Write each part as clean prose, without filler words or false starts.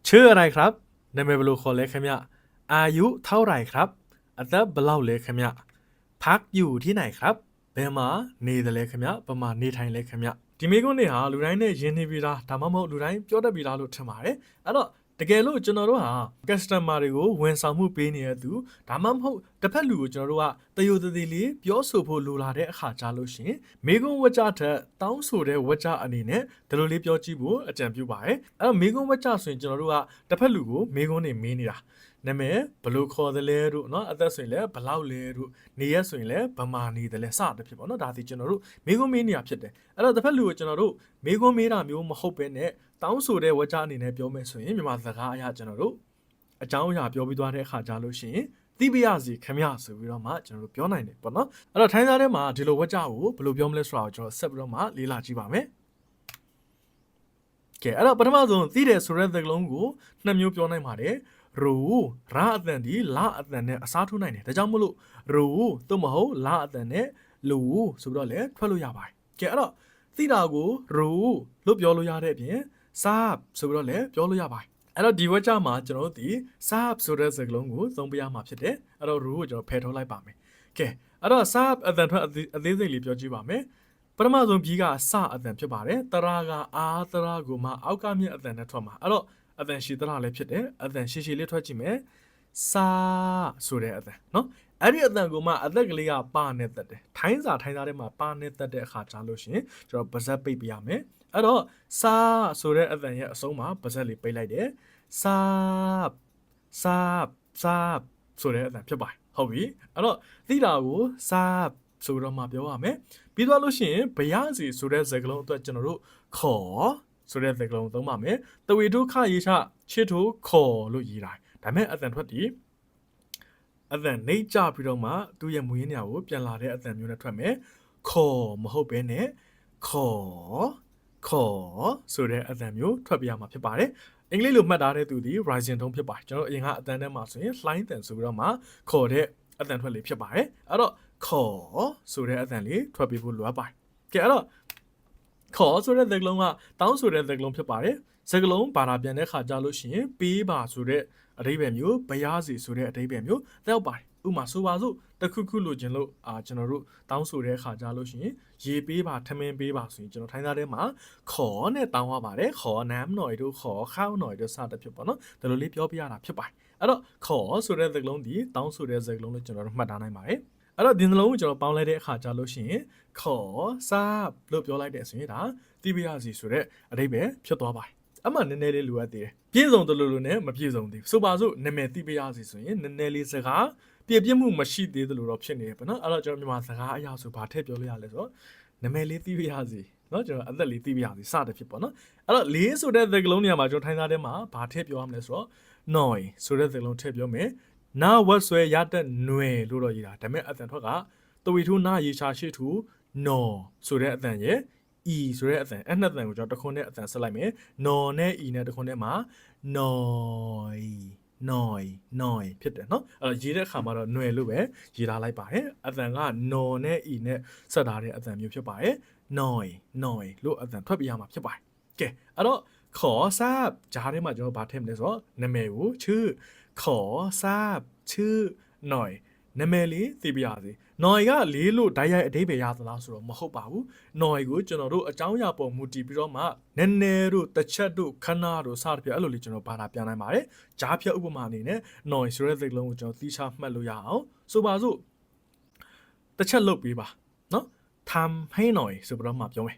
ชื่ออะไรครับในเมนูคอเล็กครับเนี่ยอายุเท่าไหร่ครับอัตราเบลาเล็กครับเนี่ยพักอยู่ที่ไหนครับเบมาနေတယ်လေခင်ဗျประมาณနေထိုင်လေခင်ဗျဒီမိကုန်းနေဟာလူတိုင်းနဲ့ယဉ်နေပြီလားဒါမှမဟုတ်လူတိုင်းပြောတတ်ပြီလားလို့ထင်ပါတယ်အဲ့တော့တကယ်လို့ကျွန်တော်တို့ဟာ customer တွေကိုဝန်ဆောင်မှုပေးနေတဲ့သူဒါမှမဟုတ်တစ်ဖက်လူကိုကျွန်တော်တို့ကတယိုတသေးလေးပြောဆိုဖို့လိုလာတဲ့အခါကြားလို့ရှင်မိကုန်းဝကြထက်တောင်းဆိုတဲ့ဝကြအနေနဲ့ဒီလိုလေးပြောကြည့်ဖို့အကြံပြုပါတယ်အဲ့တော့မိကုန်းဝကြဆိုရင်ကျွန်တော်တို့ကတစ်ဖက်လူကိုမိကုန်းနေမင်းနေတာနာမည်ဘလို့ခေါ်တယ်လဲတို့เนาะအသက်ဆိုရင်လည်းဘလောက်လဲတို့နေရက်ဆိုရင်လည်းဗမာနေတယ်လဲစတဲ့ဖြစ်ပေါ့เนาะဒါဒီကျွန်တော်တို့မိကုန်းမင်းနေရဖြစ်တယ်အဲ့တော့တစ်ဖက်လူကိုကျွန်တော်တို့မိကုန်းမေးတာမျိုးမဟုတ်ပဲနဲ့တောင်းဆိုတဲ့ဝကြအနေနဲ့ပြောမယ်ဆိုရင်မြန်မာစကားအရကျွန်တော်တို့အကြောင်းအရာပြောပြီးသွားတဲ့အခါကြားလို့ရှိရင်သိပါရစီခမရဆိုပြီးတော့မှကျွန်တော်တို့ပြောနိုင်တယ်ပေါ့နော်အဲ့တော့ထိုင်းသားထဲမှာဒီလိုဝကြကိုဘယ်လိုပြောမလဲဆိုတာကိုကျွန်တော်ဆက်ပြီးတော့မှလေ့လာကြည့်ပါမယ်ကဲအဲ့တော့ပထမဆုံးသိတယ်ဆိုတဲ့သကလုံးကိုနှစ်မျိုးပြောနိုင်ပါတယ်ရူရာအတန်ဒီလာအတန်နဲ့အစားထိုးနိုင်တယ်ဒါကြောင့်မို့လို့ရူသို့မဟုတ်လာအတန်နဲ့လူဆိုပြီးတော့လည်းထွက်လို့ရပါတယ်ကဲအဲ့တော့သိတာကိုရူလို့ပြောလို့ရတဲ့အပြင်စားဆိုပြီးတော့လည်းပြောလို့ရပါတယ်အဲ့တော့ဒီဝက်ကြမှာကျွန်တော်တို့ဒီစားဆိုတဲ့စကားလုံးကိုသုံးပြရမှာဖြစ်တယ်အဲ့တော့ rule ကိုကျွန်တော်ဖယ်ထုတ်လိုက်ပါမယ်ကဲအဲ့တော့စားအတန်ထွက်အသေးစိတ်လေးပြောကြည့်ပါမယ်ပထမဆုံးပြီးကစအတန်ဖြစ်ပါတယ်တရာကအာတရာကိုမှအောက်ကမြင့်အတန်နဲ့ထွက်မှာအဲ့တော့အတန်ရှိတရာလည်းဖြစ်တယ်အတန်ရှိလေးထွက်ကြည့်မယ်စားဆိုတဲ့အတန်နော်အဲ့ဒီအတန်ကိုမှအသက်ကလေးကပါနေတတ်တယ်ထိုင်းစာထဲမှာပါနေတတ်တဲ့အခါကြားလို့ရှင်ကျွန်တော်ပါဇက်ပိတ်ပြရမယ်အဲ့တော့စားဆိုတဲ့အတန်ရဲ့အဆုံးမှာပါဇက်လေးပိတ်လိုက်တယ်စားဆိုတဲ့အတန်ဖြစ်ပါတယ်ဟုတ်ပြီအဲ့တော့သိတာကိုစားဆိုတော့မှပြောရမယ်ပြီးတော့လို့ရှိရင်ဘရစီဆိုတဲ့စကားလုံးအတွက်ကျွန်တော်တို့ခေါ်ဆိုတဲ့စကားလုံးသုံးပါမယ်တဝေထုခရေးချချစ်ထိုခေါ်လို့ရေးတာဒါမဲ့အတန်ထွက်ဒီအတန်နှိမ့်ကြပြီးတော့မှသူ့ရဲ့မူရင်းနေရာကိုပြန်လာတဲ့အတန်မျိုးနဲ့ထွက်မယ်ခေါ်မဟုတ်ဘဲနဲ့ခေါ်ဆိုတဲ့အတန်မျိုးထွက်ပြရမှာဖြစ်ပါတယ်အင်္ဂလိပ်လိုမှတ်ထားတဲ့သူဒီ rising tone ဖြစ်ပါတယ်ကျွန်တော်အရင်ကအတန်ထဲမှာဆိုရင် line တန်ဆိုပြီးတော့မှခေါ်တဲ့အတန်ထွက်လေးဖြစ်ပါတယ်အဲ့တော့ခေါ်ဆိုတဲ့အတန်လေးထွက်ပြီးဖို့လိုအပ်ပါတယ်ကဲအဲ့တော့ခေါ်ဆိုတဲ့စကားလုံးကတောင်းဆိုတဲ့စကားလုံးဖြစ်ပါတယ်စကားလုံးဘာသာပြန်တဲ့ခါကြလို့ရှိရင်ပေးပါဆိုတဲ့အဓိပ္ပာယ်မျိုးဘရားစီဆိုတဲ့အဓိပ္ပာယ်မျိုးတက်ပါတယ်ဥမာဆိုပါစို့တခုခုလိုချင်လို့ကျွန်တော်တို့တောင်းဆိုတဲ့အခါကြားလို့ရှိရင်ရေပေးပါထမင်းပေးပါဆိုရင်ကျွန်တော်ထိုင်းသားထဲမှာခေါ်နဲ့တောင်းရပါတယ်ခေါ်နမ်းหน่อยတို့ခေါ်ข้าวหน่อยတို့စတဲ့ဖြစ်ပေါ့နော်ဒါလိုလေးပြောပြရတာဖြစ်ပါတယ်အဲ့တော့ခေါ်ဆိုတဲ့စကားလုံးဒီတောင်းဆိုတဲ့စကားလုံးလို့ကျွန်တော်တို့မှတ်ထားနိုင်ပါတယ်အဲ့တော့ဒီနှလုံးကိုကျွန်တော်ပေါင်းလိုက်တဲ့အခါကြားလို့ရှိရင်ခေါ်စားလို့ပြောလိုက်တဲ့ဆိုရင်ဒါတိပိယစီဆိုတဲ့အဓိပ္ပာယ်ဖြစ်သွားပါတယ်အမှနည်းနည်းလေးလိုအပ်သေးတယ်ပြည့်စုံတယ်လို့နဲ့မပြည့်စုံသေးဘူးဆိုပါစို့နာမည်တိပိယစီဆိုရင်နည်းနည်းလေးစကားပြည့်မှုမရှိသေးတယ်လို့တော့ဖြစ်နေတယ်ပေါ့နော်အဲ့တော့ကျွန်တော်မြန်မာစကားအရာဆိုဘာထည့်ပြောလို့ရလဲဆိုတော့နာမည်လေးတိပိယစီနော်ကျွန်တော်အသက်လေးတိပိယစီစတဲ့ဖြစ်ပေါ့နော်အဲ့တော့လေးဆိုတဲ့စကားလုံးနေရာမှာကျွန်တော်ထိုင်းသားထဲမှာဘာထည့်ပြောရမလဲဆိုတော့ noi ဆိုတဲ့စကားလုံးထည့်ပြောမယ်နာဝတ်ဆွဲရတဲ့ຫນွေလို့တော့ရေးတာဒါပေမဲ့အတန်ထွက်ကတဝီထူးနာရေချာရှိထူနော်ဆိုတဲ့အတန်ရဲ့ e ဆိုတဲ့အတန်အဲ့နှစ်တန်ကိုကျွန်တော်တခွန်းနဲ့အတန်ဆက်လိုက်မယ်နော်နဲ့ e နဲ့တခွန်းနဲ့မှာ noi ဖြစ်တယ်နော်အဲ့တော့ရေးတဲ့အခါမှာတော့ຫນွေလို့ပဲရေးထားလိုက်ပါတယ်အတန်ကနော်နဲ့ e နဲ့ဆက်ထားတဲ့အတန်မျိုးဖြစ်ပါတယ် noi လို့အတန်ထွက်ပြရမှာဖြစ်ပါတယ်ကဲအဲ့တော့ခေါ်စားဂျားထဲမှာကျွန်တော်ဗာထည့်မလဲဆိုတော့နာမည်ကိုชื่อขอทราบชื่อหน่อยနာမည်လေးသိပြရစီหน่อยကလေးလို့ဓာတ်ရိုက်အဓိပ္ပာယ်ရသလားဆိုတော့မဟုတ်ပါဘူးหน่อยကိုကျွန်တော်တို့အကြောင်းအရာပေါ်မူတည်ပြီးတော့မှနည်းနည်းတို့တစ်ချက်တို့ခဏတို့စသဖြင့်အဲ့လိုလေးကျွန်တော်ဘာသာပြန်နိုင်ပါတယ်ဂျားဖြတ်ဥပမာအနေနဲ့หน่อยဆိုတဲ့စကားလုံးကိုကျွန်တော်သီးခြားမှတ်လို့ရအောင်ဆိုပါစို့တစ်ချက်လုပ်ပေးပါနော်ทำให้หน่อยဆိုပြီးတော့မှပြောမယ်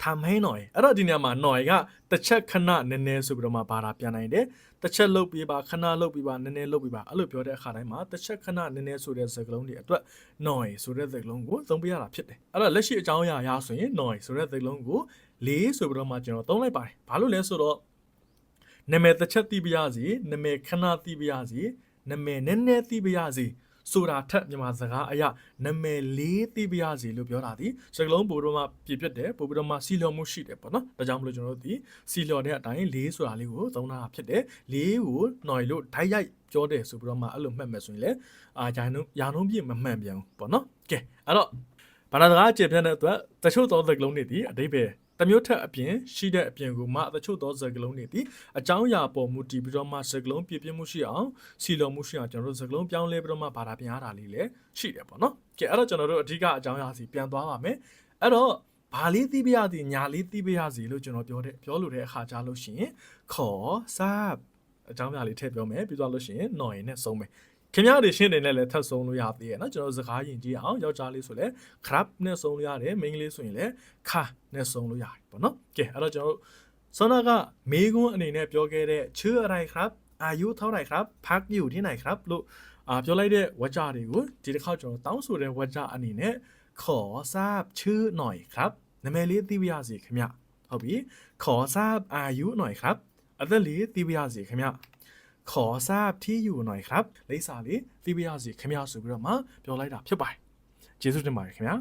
ทำให้หน่อยအဲ့တော့ဒီနေရာမှာหน่อยကတစ်ချက်ခဏနည်းနည်းဆိုပြီးတော့မှဘာသာပြန်နိုင်တယ်တစ်ချက်လုပ်ပြီးပါခဏလုပ်ပြီးပါနည်းနည်းလုပ်ပြီးပါအဲ့လိုပြောတဲ့အခါတိုင်းမှာတစ်ချက်ခဏနည်းနည်းဆိုတဲ့စကားလုံးတွေအတွက် noi ဆိုတဲ့စကားလုံးကိုသုံးပြရတာဖြစ်တယ်အဲ့တော့လက်ရှိအကြောင်းအရာအရဆိုရင် noi ဆိုတဲ့စကားလုံးကိုလေးဆိုပြီးတော့မှကျွန်တော်သုံးလိုက်ပါတယ်ဘာလို့လဲဆိုတော့နာမည်တစ်ချက်သိပြရစီနာမည်ခဏသိပြရစီနာမည်နည်းနည်းသိပြရစီဆိုတာထက်မြန်မာစကားအရာနာမည်လေးသိပြရစီလို့ပြောတာဒီစကားလုံးပို့တော့မှပြပြတယ်ပို့ပြီးတော့မှစီလျော်မှုရှိတယ်ပေါ့နော်ဒါကြောင့်မလို့ကျွန်တော်တို့ဒီစီလျော်တဲ့အတိုင်းလေးဆိုတာလေးကိုသုံးတာဖြစ်တယ်လေးကိုหน่อยလို့ဓာတ်ရိုက်ပြောတယ်ဆိုပြီးတော့မှအဲ့လိုမှတ်မယ်ဆိုရင်လည်းရာနှုန်းပြည့်မမှန်ပြန်ဘူးပေါ့နော်ကဲအဲ့တော့ဘာသာစကားကျေပြတဲ့အတွက်တချို့သောစကားလုံးတွေဒီအဓိပ္ပာယ် တမျိုးထက်အပြင်ရှိတဲ့အပြင်ကိုမှတချို့သောစကားလုံးတွေဒီအကြောင်းအရာပေါ်မူတည်ပြီးတော့မှစကားလုံးပြည့်ပြည့်မှုရှိအောင်စီလုံးမှုရှိအောင်ကျွန်တော်တို့စကားလုံးပြောင်းလဲပြီးတော့မှဘာသာပြန်ရတာလေးလည်းရှိတယ်ပေါ့နော်ကဲအဲ့တော့ကျွန်တော်တို့အဓိကအကြောင်းအရာစီပြန်သွားပါမယ်အဲ့တော့ဘာလေးသိပြရသည်ညာလေးသိပြရစီလို့ကျွန်တော်ပြောလို့တဲ့အခါကြားလို့ရှိရင်ခေါ်စားအကြောင်းအရာလေးထည့်ပြောမယ်ပြီးသွားလို့ရှိရင်နော်ရင်နဲ့ဆုံးမယ်ခင်ဗျားတွေရှင်းတယ်နဲ့လည်းထပ်ဆုံးလို့ရသေးရဲ့နော်ကျွန်တော်စကားယဉ်ကြည့်အောင်ယောက်ျားလေးဆိုလဲ crab နဲ့ဆုံးလို့ရတယ်မိန်းကလေးဆိုရင်လည်းခါနဲ့ဆုံးလို့ရတယ်ပေါ့နော်ကဲအဲ့တော့ကျွန်တော်ဆောနာကမေးခွန်းအနေနဲ့ပြောခဲ့တဲ့ชื่ออะไรครับอายุเท่าไหร่ครับพักอยู่ที่ไหนครับလို့ပြောလိုက်တဲ့ဝါကြတွေကိုဒီတစ်ခါကျွန်တော်တောင်းဆိုတဲ့ဝါကြအနေနဲ့ขอทราบชื่อหน่อยครับနာမည်လေးသိပါရစေခင်ဗျဟုတ်ပြီขอทราบอายุหน่อยครับအသက်လေးသိပါရစေခင်ဗျขอทราบที่อยู่หน่อยครับလိပ်စာလေးသိပါရစေခင်ဗျဆိုပြီးတော့မှပြောလိုက်တာဖြစ်ပါတယ်ကျေးဇူးတင်ပါတယ်ခင်ဗျာ